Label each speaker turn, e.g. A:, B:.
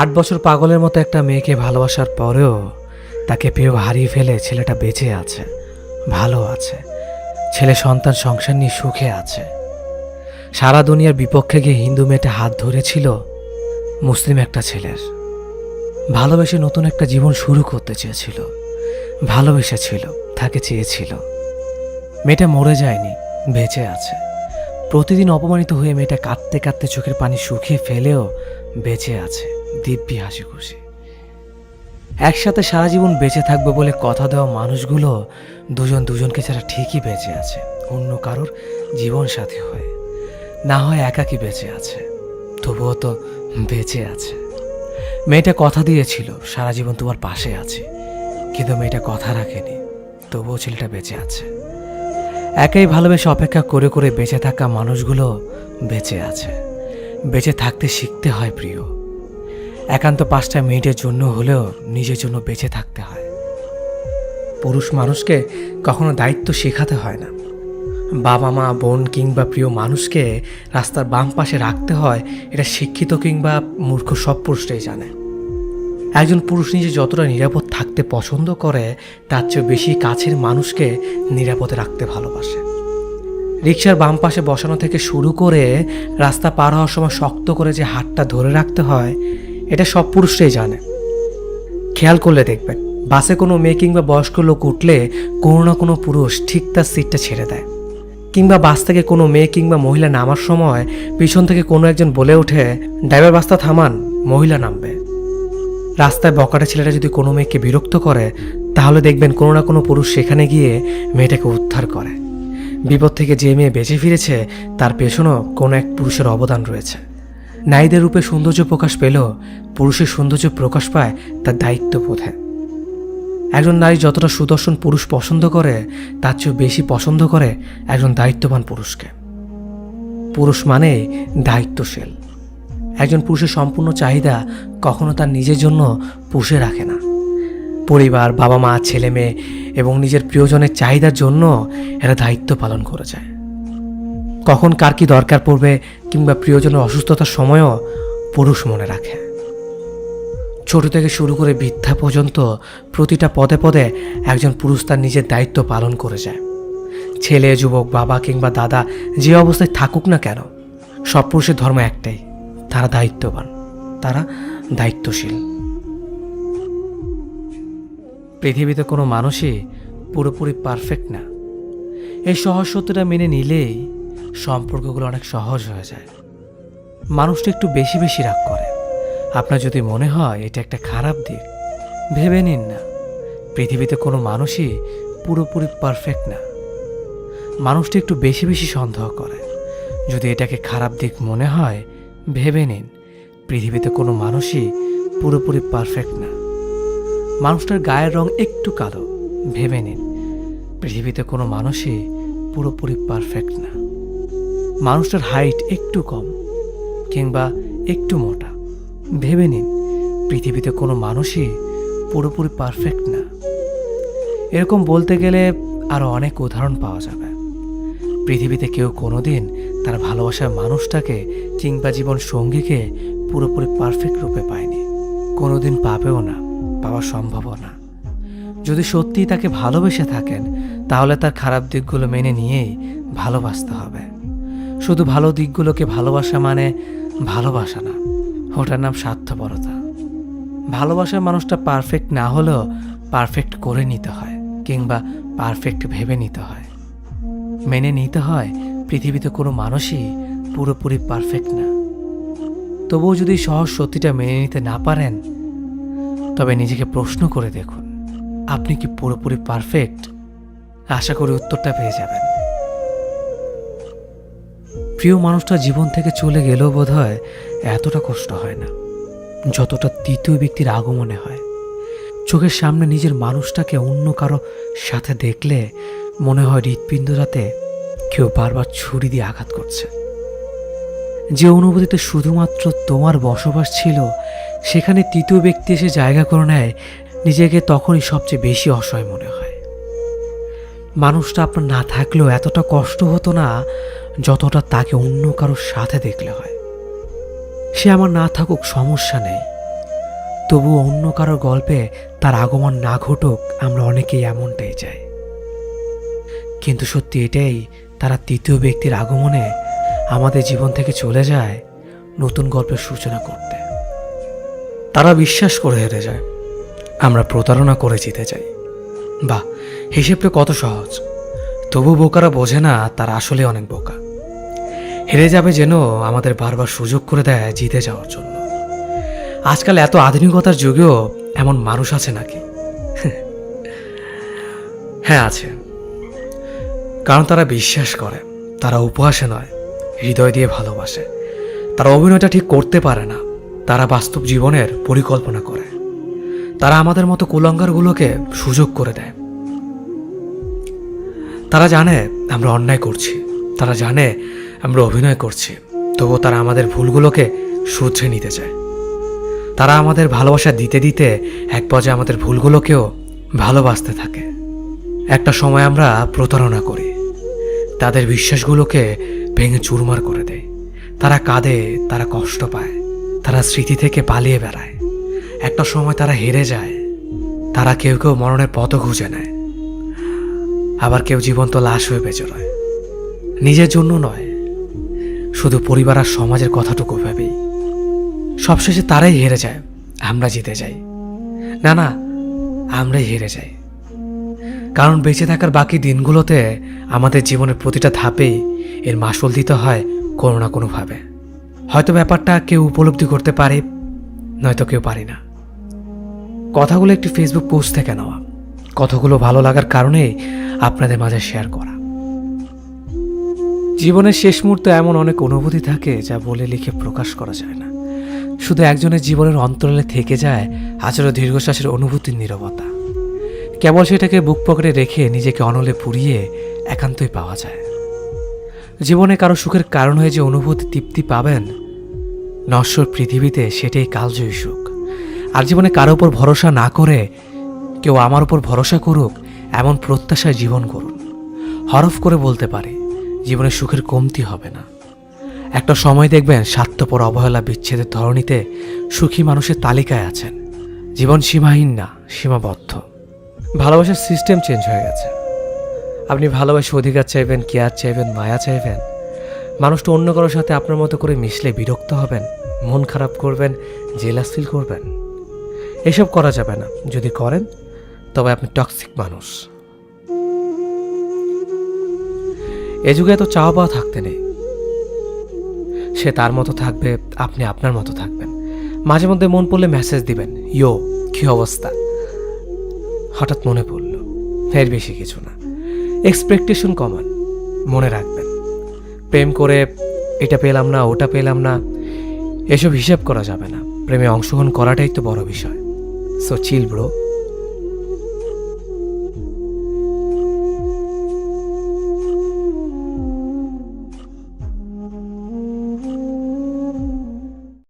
A: 8 বছর পাগলের মতো একটা মেয়েকে ভালোবাসার পরেও তাকে পেয়েও হারিয়ে ফেলে ছেলেটা বেঁচে আছে, ভালো আছে, ছেলে সন্তান সংসার নিয়ে সুখে আছে। সারা দুনিয়ার বিপক্ষে গিয়ে হিন্দু মেয়েটা হাত ধরেছিল মুসলিম একটা ছেলের। ভালোবেসে নতুন একটা জীবন শুরু করতে চেয়েছিল, ভালোবেসেছিল, তাকে চেয়েছিল। মেয়েটা মরে যায়নি, বেঁচে আছে। প্রতিদিন অপমানিত হয়ে মেয়েটা কাঁদতে কাঁদতে চোখের পানি শুকিয়ে ফেলেও বেঁচে আছে, দিব্যি হাসি খুশি। একসাথে সারা জীবন বেঁচে থাকবে বলে কথা দেওয়া মানুষগুলো দুজন দুজনকে ছাড়া ঠিকই বেঁচে আছে, অন্য কারোর জীবন সাথী হয়ে, না হয় একাকী বেঁচে আছে, তবুও তো বেঁচে আছে। মেয়েটা কথা দিয়েছিল সারা জীবন তোমার পাশে আছে, কিন্তু মেয়েটা কথা রাখেনি, তবুও ছেলেটা বেঁচে আছে। একাই ভালোবেসে অপেক্ষা করে করে বেঁচে থাকা মানুষগুলো বেঁচে আছে। বেঁচে থাকতে শিখতে হয় প্রিয়। একান্ত 5টা মিনিটের জন্য হলেও নিজের জন্য বেঁচে থাকতে হয়। পুরুষ মানুষকে কখনো দায়িত্ব শেখাতে হয় না। বাবা মা বোন কিংবা প্রিয় মানুষকে রাস্তার বাম পাশে রাখতে হয়, এটা শিক্ষিত কিংবা মূর্খ সব পুরুষরাই জানে। একজন পুরুষ নিজে যতটা নিরাপদ থাকতে পছন্দ করে, তার চেয়ে বেশি কাছের মানুষকে নিরাপদে রাখতে ভালোবাসে। রিকশার বাম পাশে বসানো থেকে শুরু করে রাস্তা পার হওয়ার সময় শক্ত করে যে হাতটা ধরে রাখতে হয়, এটা সব পুরুষরাই জানে। খেয়াল করলে দেখবেন, বাসে কোনো মেয়ে কিংবা বয়স্ক লোক উঠলে কোনো না কোনো পুরুষ ঠিক তার সিটটা ছেড়ে দেয়। কিংবা বাস থেকে কোনো মেয়ে কিংবা মহিলা নামার সময় পিছন থেকে কোনো একজন বলে ওঠে, ড্রাইভার বাসটা থামান, মহিলা নামবে। রাস্তায় বকাটা ছেলেটা যদি কোনো মেয়েকে বিরক্ত করে, তাহলে দেখবেন কোনো না কোনো পুরুষ সেখানে গিয়ে মেয়েটাকে উদ্ধার করে। বিপদ থেকে যে মেয়ে বেঁচে ফিরেছে, তার পেছনেও কোনো এক পুরুষের অবদান রয়েছে। নারীদের রূপে সৌন্দর্য প্রকাশ পেলেও পুরুষের সৌন্দর্য প্রকাশ পায় তার দায়িত্ববোধে। একজন নারী যতটা সুদর্শন পুরুষ পছন্দ করে, তার চেয়েও বেশি পছন্দ করে একজন দায়িত্ববান পুরুষকে। পুরুষ মানে দায়িত্বশীল। একজন পুরুষের সম্পূর্ণ চাহিদা কখনো তার নিজের জন্য পুষে রাখে না। পরিবার, বাবা মা, ছেলে মেয়ে এবং নিজের প্রিয়জনের চাহিদার জন্য এরা দায়িত্ব পালন করে যায়। কখন কার কি দরকার পড়বে কিংবা প্রিয়জনের অসুস্থতার সময়ও পুরুষ মনে রাখে। ছোট থেকে শুরু করে বৃদ্ধা পর্যন্ত প্রতিটা পদে পদে একজন পুরুষ তার নিজের দায়িত্ব পালন করে যায়। ছেলে, যুবক, বাবা কিংবা দাদা যে অবস্থায় থাকুক না কেন, সব পুরুষের ধর্ম একটাই, তারা দায়িত্ববান, তারা দায়িত্বশীল। পৃথিবীতে কোনো মানুষই পুরোপুরি পারফেক্ট না। এই সহজ সত্যটা মেনে নিলেই সম্পর্কগুলো অনেক সহজ হয়ে যায়। মানুষটা একটু বেশি বেশি রাগ করে। আপনার যদি মনে হয় এটা একটা খারাপ দিক, ভেবে নিন না। পৃথিবীতে কোনো মানুষই পুরোপুরি পারফেক্ট না। মানুষটা একটু বেশি বেশি সন্দেহ করে। যদি এটাকে খারাপ দিক মনে হয়, ভেবে নিন পৃথিবীতে কোনো মানুষই পুরোপুরি পারফেক্ট না। মানুষটার গায়ের রং একটু কালো, ভেবে নিন পৃথিবীতে কোনো মানুষই পুরোপুরি পারফেক্ট না। মানুষটার হাইট একটু কম কিংবা একটু মোটা, ভেবে নিন পৃথিবীতে কোনো মানুষই পুরোপুরি পারফেক্ট না। এরকম বলতে গেলে আরও অনেক উদাহরণ পাওয়া যাবে। পৃথিবীতে কেউ কোনোদিন তার ভালোবাসার মানুষটাকে কিংবা জীবন সঙ্গীকে পুরোপুরি পারফেক্ট রূপে পায়নি, কোনোদিন পাবেও না, পাওয়া সম্ভবও না। যদি সত্যিই তাকে ভালোবেসে থাকেন, তাহলে তার খারাপ দিকগুলো মেনে নিয়েই ভালোবাসতে হবে। শুধু ভালো দিকগুলোকে ভালোবাসা মানে ভালোবাসা না, ওটার নাম স্বার্থপরতা। ভালোবাসার মানুষটা পারফেক্ট না হলেও পারফেক্ট করে নিতে হয় কিংবা পারফেক্ট ভেবে নিতে হয়। মেনে নিতে হয় পৃথিবীতে কোনো মানুষই পুরোপুরি পারফেক্ট না। তবুও যদি সহজ সত্যিটা মেনে নিতে না পারেন, তবে নিজেকে প্রশ্ন করে দেখুন, আপনি কি পুরোপুরি পারফেক্ট? আশা করি উত্তরটা পেয়ে যাবেন। প্রিয় মানুষটা জীবন থেকে চলে গেলেও বোধহয় এতটা কষ্ট হয় না যতটা তৃতীয় ব্যক্তির আগমনে হয়। চোখের সামনে নিজের মানুষটাকে অন্য কারো সাথে দেখলে মনে হয় হৃৎপিণ্ডটাতে কেউ বারবার ছুরি দিয়ে আঘাত করছে। যে অনুভূতিতে শুধুমাত্র তোমার বসবাস ছিল, সেখানে তৃতীয় ব্যক্তি এসে জায়গা করে নেয়, নিজেকে তখনই সবচেয়ে বেশি অসহায় মনে হয়। মানুষটা আপনার না থাকলেও এতটা কষ্ট হতো না যতটা তাকে অন্য কারোর সাথে দেখলে হয়। সে আমার না থাকুক সমস্যা নেই, তবু অন্য কারো গল্পে তার আগমন না ঘটুক, আমরা অনেকেই এমনটাই চাই। কিন্তু সত্যি এটাই, তারা তৃতীয় ব্যক্তির আগমনে আমাদের জীবন থেকে চলে যায় নতুন গল্পের সূচনা করতে। তারা বিশ্বাস করে হেরে যায়, আমরা প্রতারণা করে জিতে যাই। বাহ, হিসেবটা কত সহজ। তবু বোকারা বোঝে না তারা আসলে অনেক বোকা। হেরে যাবে যেন আমাদের বারবার সুযোগ করে দেয় জিতে যাওয়ার জন্য। আজকাল এত আধুনিকতার যুগেও এমন মানুষ আছে নাকি? হ্যাঁ আছে, কারণ তারা বিশ্বাস করে, তারা উপহাসে নয়, হৃদয় দিয়ে ভালোবাসে। তারা অভিনয়টা ঠিক করতে পারে না, তারা বাস্তব জীবনের পরিকল্পনা করে। তারা আমাদের মতো কুলাঙ্গারগুলোকে সুযোগ করে দেয়। তারা জানে আমরা অন্যায় করছি, তারা জানে আমরা অভিনয় করছি, তবুও তারা আমাদের ভুলগুলোকে শুধরে নিতে চায়। তারা আমাদের ভালোবাসা দিতে দিতে এক পর্যায়ে আমাদের ভুলগুলোকেও ভালোবাসতে থাকে। একটা সময় আমরা প্রতারণা করি, তাদের বিশ্বাসগুলোকে ভেঙে চুরমার করে দেয়। তারা কাঁদে, তারা কষ্ট পায়, তারা স্মৃতি থেকে পালিয়ে বেড়ায়। একটা সময় তারা হেরে যায়। তারা কেউ কেউ মরণের পথও খুঁজে নেয়, আবার কেউ জীবন্ত লাশ হয়ে বেঁচে রয়। নিজের জন্য নয়, শুধু পরিবার আর সমাজের কথাটুকু ভেবেই। সবশেষে তারাই হেরে যায়, আমরা জিতে যাই। না না, আমরাই হেরে যাই। কারণ বেঁচে থাকার বাকি দিনগুলোতে আমাদের জীবনের প্রতিটা ধাপেই এর মাসুল দিতে হয় কোনো না কোনোভাবে। হয়তো ব্যাপারটা কেউ উপলব্ধি করতে পারে, নয়তো কেউ পারি না। কথাগুলো একটি ফেসবুক পোস্ট থেকে নেওয়া, কথাগুলো ভালো লাগার কারণেই আপনাদের মাঝে শেয়ার করা। জীবনের শেষ মুহূর্তে এমন অনেক অনুভূতি থাকে যা বলে লিখে প্রকাশ করা যায় না। শুধু একজনের জীবনের অন্তরালে থেকে যায় আচরণ দীর্ঘশ্বাসের অনুভূতির নীরবতা। কেবল সেটাকে বুক পকেটে রেখে নিজেকে অনলে পুড়িয়ে একান্তই পাওয়া যায়। জীবনে কারো সুখের কারণ হয়ে যে অনুভূতি তৃপ্তি পাবেন নশ্বর পৃথিবীতে, সেটাই কালজয়ী সুখ। আর জীবনে কারো উপর ভরসা না করে কেউ আমার উপর ভরসা করুক, এমন প্রত্যাশায় জীবন করুন। হরফ করে বলতে পারে জীবনে সুখের কমতি হবে না। একটা সময় দেখবেন স্বার্থপর অবহেলা বিচ্ছেদের ধরনীতে সুখী মানুষের তালিকায় আছেন। জীবন সীমাহীন না, সীমাবদ্ধ। ভালোবাসার সিস্টেম চেঞ্জ হয়ে গেছে। আপনি ভালোবাসে অধিকার চাইবেন, কেয়ার চাইবেন, মায়া চাইবেন। মানুষটা অন্য কারোর সাথে আপনার মতো করে মিশলে বিরক্ত হবেন, মন খারাপ করবেন, জেলাস ফিল করবেন। এসব করা যাবে না। যদি করেন তবে আপনি টক্সিক মানুষ। এ যুগে এত চাওয়া পাওয়া থাকতে নেই। সে তার মতো থাকবে, আপনি আপনার মতো থাকবেন। মাঝে মধ্যে মন পড়লে মেসেজ দিবেন, ইয়ো কি অবস্থা, হঠাৎ মনে পড়ল। এর বেশি কিছু না। এক্সপেকটেশন কমান, মনে রাখবেন। প্রেম করে এটা পেলাম না, ওটা পেলাম না, এসব হিসাব করা যাবে না। প্রেমে অংশগ্রহণ করাটাই তো বড় বিষয়। So chill bro.